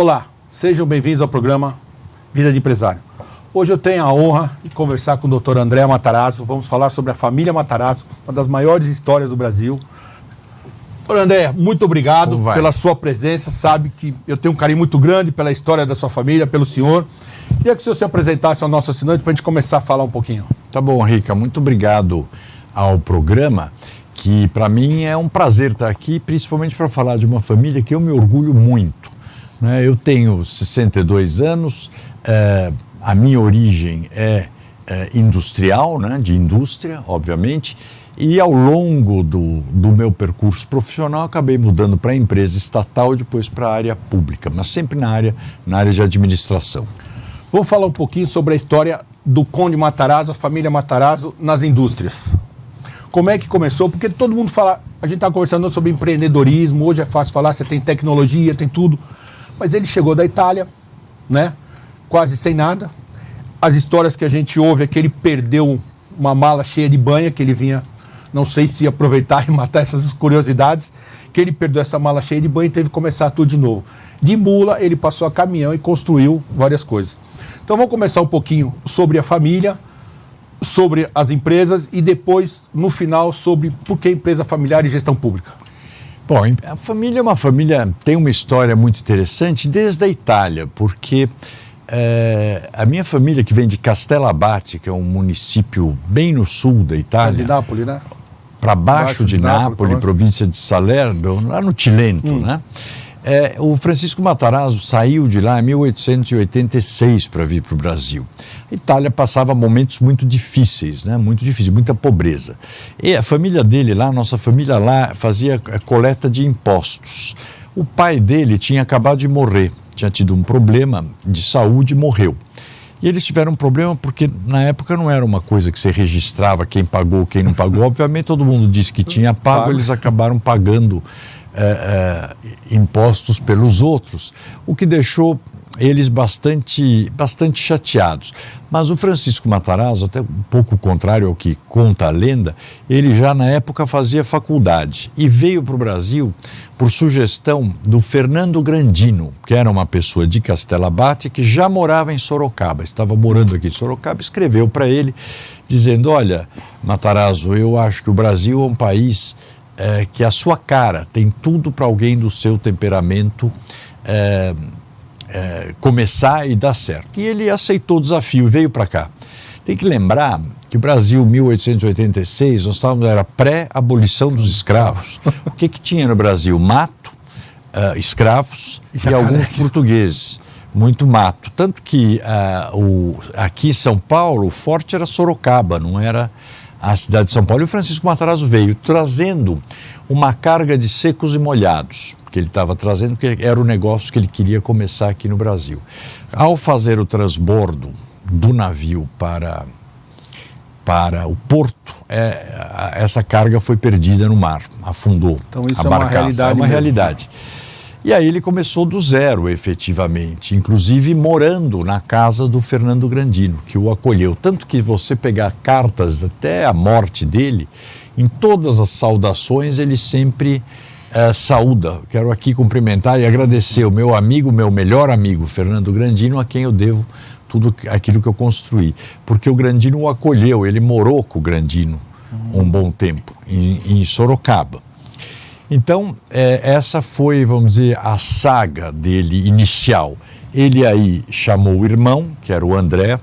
Olá, sejam bem-vindos ao programa Vida de Empresário. Hoje eu tenho a honra de conversar com o Dr. André Matarazzo. Vamos falar sobre a família Matarazzo, uma das maiores histórias do Brasil. Dr. André, muito obrigado pela sua presença. Sabe que eu tenho um carinho muito grande pela história da sua família, pelo senhor. Queria que o senhor se apresentasse ao nosso assinante para a gente começar a falar um pouquinho. Tá bom, Rica. Muito obrigado ao programa, que para mim é um prazer estar aqui, principalmente para falar de uma família que eu me orgulho muito. Eu tenho 62 anos, a minha origem é industrial, de indústria, obviamente, e ao longo do meu percurso profissional acabei mudando para a empresa estatal e depois para a área pública, mas sempre na área de administração. Vamos falar um pouquinho sobre a história do Conde Matarazzo, a família Matarazzo nas indústrias. Como é que começou? Porque todo mundo fala, a gente está conversando sobre empreendedorismo, hoje é fácil falar, você tem tecnologia, tem tudo. Mas ele chegou da Itália, quase sem nada. As histórias que a gente ouve é que ele perdeu uma mala cheia de banha, que ele vinha, não sei se aproveitar e matar essas curiosidades, que ele perdeu essa mala cheia de banha e teve que começar tudo de novo. De mula, ele passou a caminhão e construiu várias coisas. Então vamos começar um pouquinho sobre a família, sobre as empresas e depois, no final, sobre por que empresa familiar e gestão pública. Bom, a família é uma família, tem uma história muito interessante desde a Itália, porque a minha família, que vem de Castellabate, que é um município bem no sul da Itália, de Nápoles, né? Para baixo de Nápoles, província de Salerno, lá no Cilento, o Francisco Matarazzo saiu de lá em 1886 para vir para o Brasil. A Itália passava momentos muito difíceis, muita pobreza. E a família dele lá, nossa família lá, fazia coleta de impostos. O pai dele tinha acabado de morrer, tinha tido um problema de saúde e morreu. E eles tiveram um problema porque na época não era uma coisa que você registrava quem pagou, quem não pagou. Obviamente todo mundo disse que tinha pago, eles acabaram pagando impostos pelos outros, o que deixou eles bastante chateados. Mas o Francisco Matarazzo, até um pouco contrário ao que conta a lenda, ele já na época fazia faculdade e veio para o Brasil por sugestão do Fernando Grandino, que era uma pessoa de Castellabate que já morava em Sorocaba, estava morando aqui em Sorocaba, escreveu para ele dizendo: olha, Matarazzo, eu acho que o Brasil é um país que a sua cara tem tudo para alguém do seu temperamento começar e dar certo. E ele aceitou o desafio e veio para cá. Tem que lembrar que o Brasil, 1886, era pré-abolição dos escravos. O que tinha no Brasil? Mato, escravos e alguns portugueses. Muito mato. Tanto que aqui em São Paulo, o forte era Sorocaba, não era a cidade de São Paulo. E o Francisco Matarazzo veio trazendo uma carga de secos e molhados, que ele estava trazendo, porque era o negócio que ele queria começar aqui no Brasil. Ao fazer o transbordo do navio para o porto, essa carga foi perdida no mar, afundou. Então isso é uma realidade. É uma realidade. E aí ele começou do zero, efetivamente, inclusive morando na casa do Fernando Grandino, que o acolheu. Tanto que você pegar cartas até a morte dele, em todas as saudações ele sempre saúda. Quero aqui cumprimentar e agradecer o meu amigo, meu melhor amigo, Fernando Grandino, a quem eu devo tudo aquilo que eu construí. Porque o Grandino o acolheu, ele morou com o Grandino um bom tempo, em Sorocaba. Então, essa foi, vamos dizer, a saga dele inicial. Ele aí chamou o irmão, que era o André,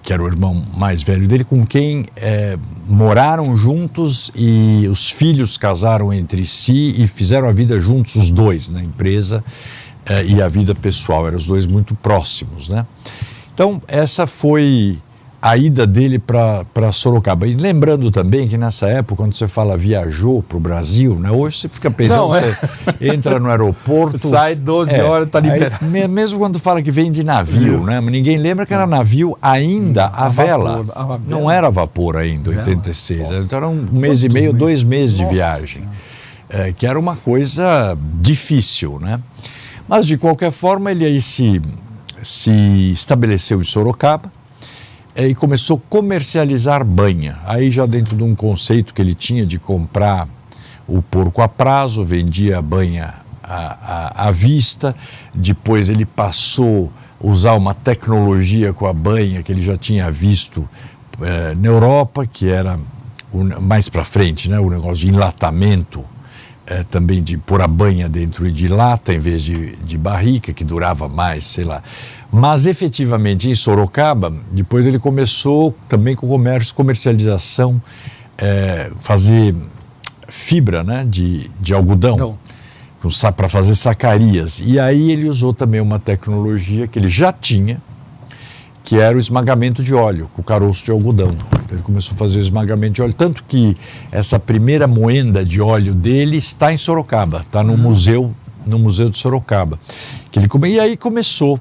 que era o irmão mais velho dele, com quem moraram juntos e os filhos casaram entre si e fizeram a vida juntos, os dois, na empresa e a vida pessoal. Eram os dois muito próximos, Então, essa foi a ida dele para Sorocaba. E lembrando também que nessa época, quando você fala viajou para o Brasil, hoje você fica pensando, você entra no aeroporto... Sai 12 horas, está liberado. Mesmo quando fala que vem de navio, mas ninguém lembra que era navio ainda a vela. Não era vapor ainda, 86. Então era um mês e meio, 2 meses de viagem. Que era uma coisa difícil, Mas, de qualquer forma, ele aí se estabeleceu em Sorocaba, e começou a comercializar banha. Aí já dentro de um conceito que ele tinha de comprar o porco a prazo, vendia a banha à vista, depois ele passou a usar uma tecnologia com a banha que ele já tinha visto na Europa, que era mais para frente, né, o negócio de enlatamento, também de pôr a banha dentro de lata em vez de barrica, que durava mais, sei lá. Mas efetivamente em Sorocaba, depois ele começou também com comercialização, fazer fibra, né, de algodão, para fazer sacarias. E aí ele usou também uma tecnologia que ele já tinha, que era o esmagamento de óleo, com caroço de algodão. Ele começou a fazer o esmagamento de óleo, tanto que essa primeira moenda de óleo dele está em Sorocaba, está no museu de Sorocaba. E aí começou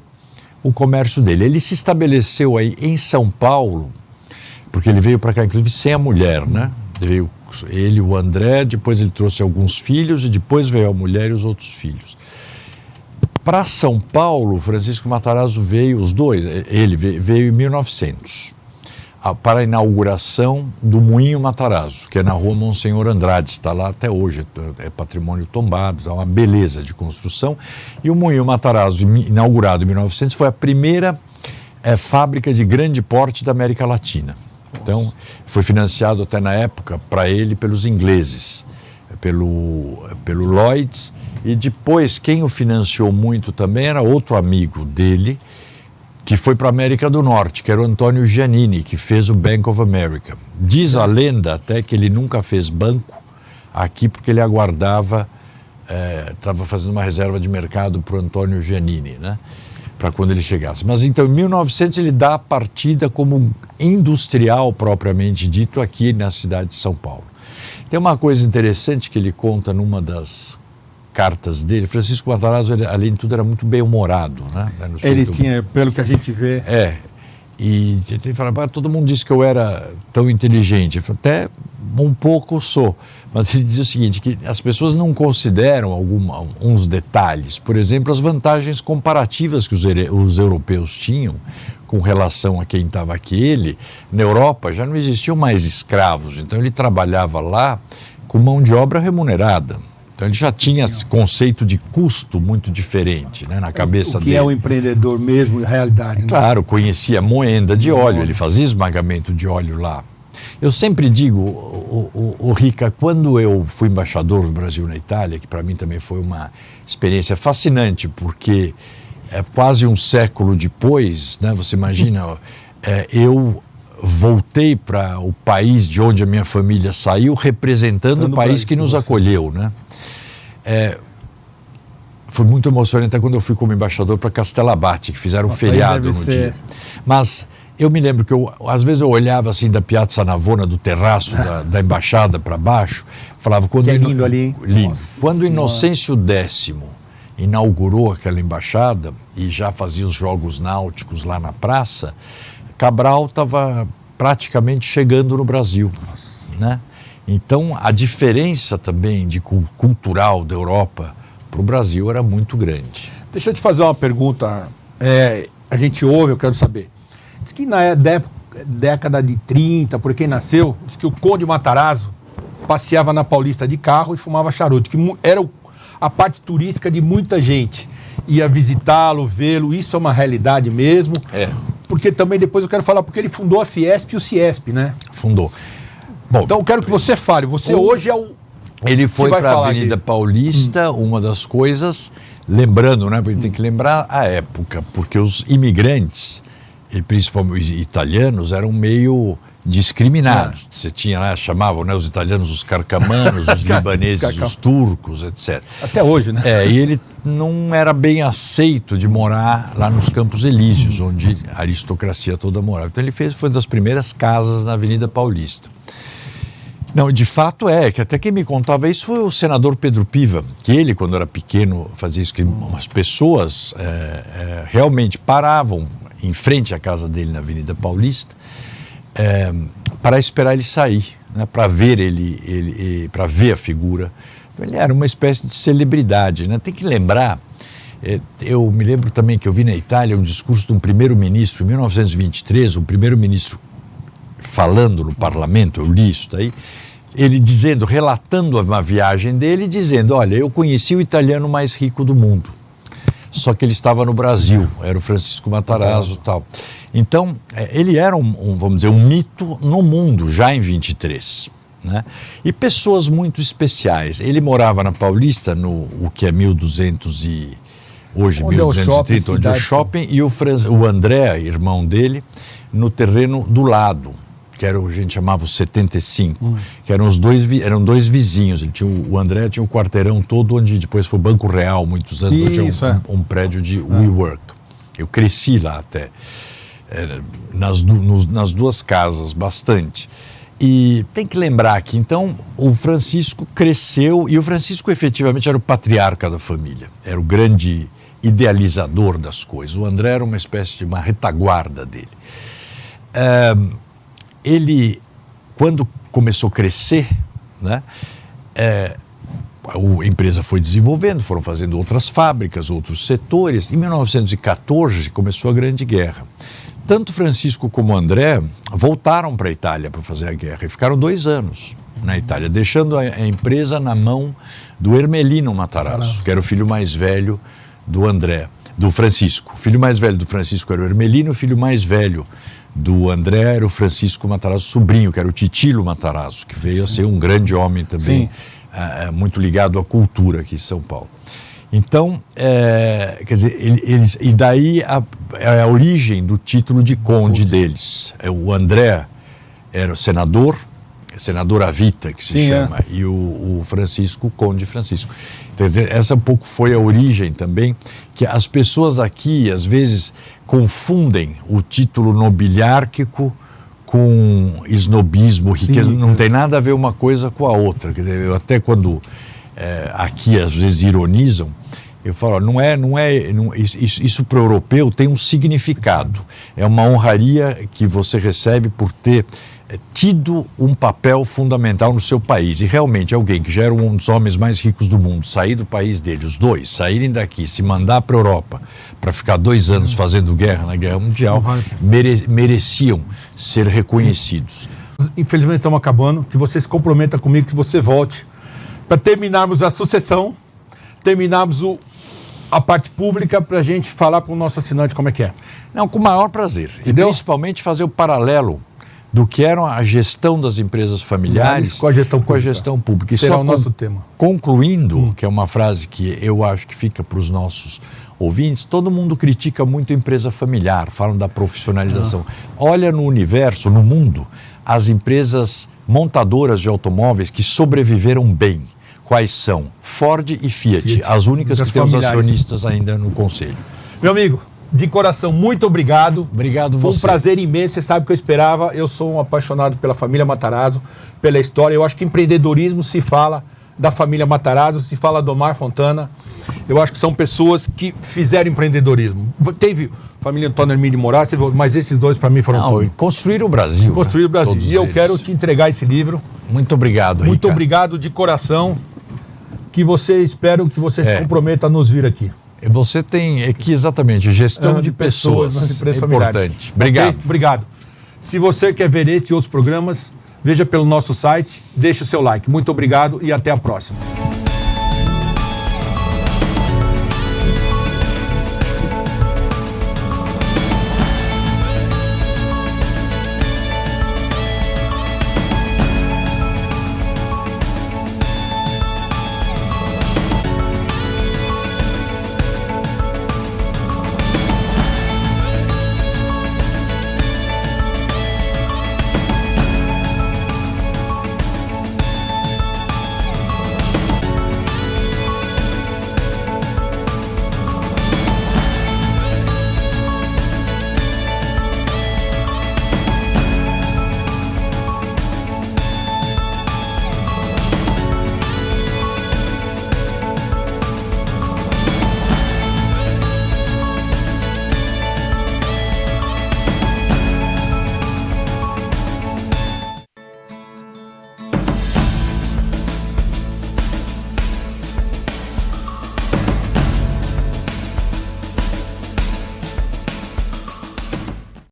o comércio dele. Ele se estabeleceu aí em São Paulo, porque ele veio para cá, inclusive, sem a mulher, né? Veio ele e o André, depois ele trouxe alguns filhos e depois veio a mulher e os outros filhos. Para São Paulo, Francisco Matarazzo veio, os dois, ele veio em 1900, para a inauguração do Moinho Matarazzo, que é na rua Monsenhor Andrade, está lá até hoje, é patrimônio tombado, é uma beleza de construção. E o Moinho Matarazzo, inaugurado em 1900, foi a primeira fábrica de grande porte da América Latina. Então, foi financiado até na época, para ele, pelos ingleses, pelo Lloyds. E depois, quem o financiou muito também era outro amigo dele, que foi para a América do Norte, que era o Antônio Giannini, que fez o Bank of America. Diz a lenda até que ele nunca fez banco aqui, porque ele aguardava, estava fazendo uma reserva de mercado para o Antônio Giannini, né? Para quando ele chegasse. Mas então, em 1900, ele dá a partida como industrial, propriamente dito, aqui na cidade de São Paulo. Tem uma coisa interessante que ele conta numa das cartas dele. Francisco Matarazzo, além de tudo, era muito bem-humorado, né? Ele tinha, pelo que a gente vê... E ele falava, todo mundo disse que eu era tão inteligente. Eu falei, até um pouco sou. Mas ele dizia o seguinte, que as pessoas não consideram uns detalhes. Por exemplo, as vantagens comparativas que os europeus tinham com relação a quem estava aqui. Ele, na Europa, já não existiam mais escravos. Então, ele trabalhava lá com mão de obra remunerada. Então ele já tinha esse conceito de custo muito diferente, né, na cabeça dele. O que é o empreendedor mesmo, na realidade. Né? Claro, conhecia moenda de óleo, ele fazia esmagamento de óleo lá. Eu sempre digo, o Rica, quando eu fui embaixador do Brasil na Itália, que para mim também foi uma experiência fascinante, porque quase um século depois, né, você imagina, eu voltei para o país de onde a minha família saiu, representando o país que nos acolheu, né? Foi muito emocionante até quando eu fui como embaixador para Castellabate, que fizeram um feriado no dia. Mas eu me lembro que às vezes eu olhava assim da Piazza Navona, do terraço da embaixada para baixo, falava... Que é lindo ali, hein? Lindo. Nossa, quando Inocêncio X inaugurou aquela embaixada e já fazia os jogos náuticos lá na praça, Cabral estava praticamente chegando no Brasil, né? Então, a diferença também cultural da Europa para o Brasil era muito grande. Deixa eu te fazer uma pergunta. A gente ouve, eu quero saber. Diz que na década de 30, por quem nasceu, diz que o Conde Matarazzo passeava na Paulista de carro e fumava charuto, que era a parte turística de muita gente. Ia visitá-lo, vê-lo, isso é uma realidade mesmo. Porque também depois eu quero falar, porque ele fundou a Fiesp e o Ciesp, né? Fundou. Bom, então eu quero que você fale, você hoje é o... Ele foi para a Avenida Paulista, uma das coisas, lembrando, né, porque tem que lembrar a época, porque os imigrantes, e principalmente os italianos, eram meio discriminados. Você tinha lá, chamavam, né, os italianos os carcamanos, os libaneses os turcos, etc. Até hoje, né? E ele não era bem aceito de morar lá nos Campos Elíseos, onde a aristocracia toda morava. Então ele foi uma das primeiras casas na Avenida Paulista. Não, de fato que até quem me contava isso foi o senador Pedro Piva, que ele, quando era pequeno, fazia isso, que umas pessoas realmente paravam em frente à casa dele na Avenida Paulista para esperar ele sair, né, para ver para ver a figura. Então, ele era uma espécie de celebridade, né? Tem que lembrar, eu me lembro também que eu vi na Itália um discurso de um primeiro-ministro, em 1923, um primeiro-ministro falando no parlamento, eu li isso daí, ele dizendo, relatando uma viagem dele, dizendo, olha, eu conheci o italiano mais rico do mundo. Só que ele estava no Brasil, era o Francisco Matarazzo e tal. Então, ele era vamos dizer, um mito no mundo, já em 23. Né? E pessoas muito especiais. Ele morava na Paulista, no o que é 1200 e... Hoje, onde 1230, onde é o shopping, e o André, irmão dele, no terreno do lado, que era o que a gente chamava o 75, que eram dois vizinhos. O André tinha um quarteirão todo, onde depois foi o Banco Real, muitos anos, onde tinha um prédio de WeWork. Eu cresci lá até, nas duas casas, bastante. E tem que lembrar aqui, então, o Francisco cresceu, e o Francisco efetivamente era o patriarca da família, era o grande idealizador das coisas. O André era uma espécie de uma retaguarda dele. Ele, quando começou a crescer, né, a empresa foi desenvolvendo, foram fazendo outras fábricas, outros setores. Em 1914 começou a Grande Guerra. Tanto Francisco como André voltaram para a Itália para fazer a guerra e ficaram 2 anos na Itália, deixando a empresa na mão do Ermelino Matarazzo, que era o filho mais velho do André, do Francisco. O filho mais velho do Francisco era o Ermelino, o filho mais velho do André era o Francisco Matarazzo, sobrinho, que era o Titilo Matarazzo, que veio a ser um grande homem também, muito ligado à cultura aqui em São Paulo. Então, quer dizer, e daí a origem do título de conde deles. O André era o senador à vita, que se chama, e o Francisco, Conde Francisco. Quer dizer, essa um pouco foi a origem também, que as pessoas aqui, às vezes, confundem o título nobiliárquico com esnobismo, riqueza. Não tem nada a ver uma coisa com a outra. Quer dizer, eu até quando aqui, às vezes, ironizam, eu falo, isso para o europeu tem um significado. É uma honraria que você recebe por ter tido um papel fundamental no seu país. E realmente alguém que já era um dos homens mais ricos do mundo, sair do país dele, os dois, saírem daqui, se mandar para a Europa para ficar 2 anos fazendo guerra na Guerra Mundial, mereciam ser reconhecidos. Infelizmente estamos acabando, que você se comprometa comigo, que você volte, para terminarmos a sucessão, terminarmos a parte pública, para a gente falar para o nosso assinante como é que é. Não, com o maior prazer. Entendeu? E principalmente fazer o paralelo do que era a gestão das empresas familiares com a gestão pública. E será só o nosso tema. Concluindo, que é uma frase que eu acho que fica para os nossos ouvintes, todo mundo critica muito a empresa familiar, falam da profissionalização. Olha no universo, no mundo, as empresas montadoras de automóveis que sobreviveram bem. Quais são? Ford e Fiat, as únicas que têm os acionistas ainda no conselho. Meu amigo, de coração, muito obrigado. Obrigado Foi você. um prazer imenso, você sabe o que eu esperava. Eu sou um apaixonado pela família Matarazzo, pela história. Eu acho que empreendedorismo se fala da família Matarazzo, se fala do Omar Fontana. Eu acho que são pessoas que fizeram empreendedorismo. Teve a família Antônio Hermínio de Moraes, mas esses dois para mim foram tudo. Construir o Brasil. Construir o Brasil. Todos e eu eles. quero te entregar esse livro. Muito obrigado, Muito Rica. obrigado de coração. Espero que você se comprometa a nos vir aqui. Você tem aqui exatamente gestão de pessoas nas empresas importante. Obrigado. Okay? Obrigado. Se você quer ver esse e outros programas, veja pelo nosso site, deixe o seu like. Muito obrigado e até a próxima.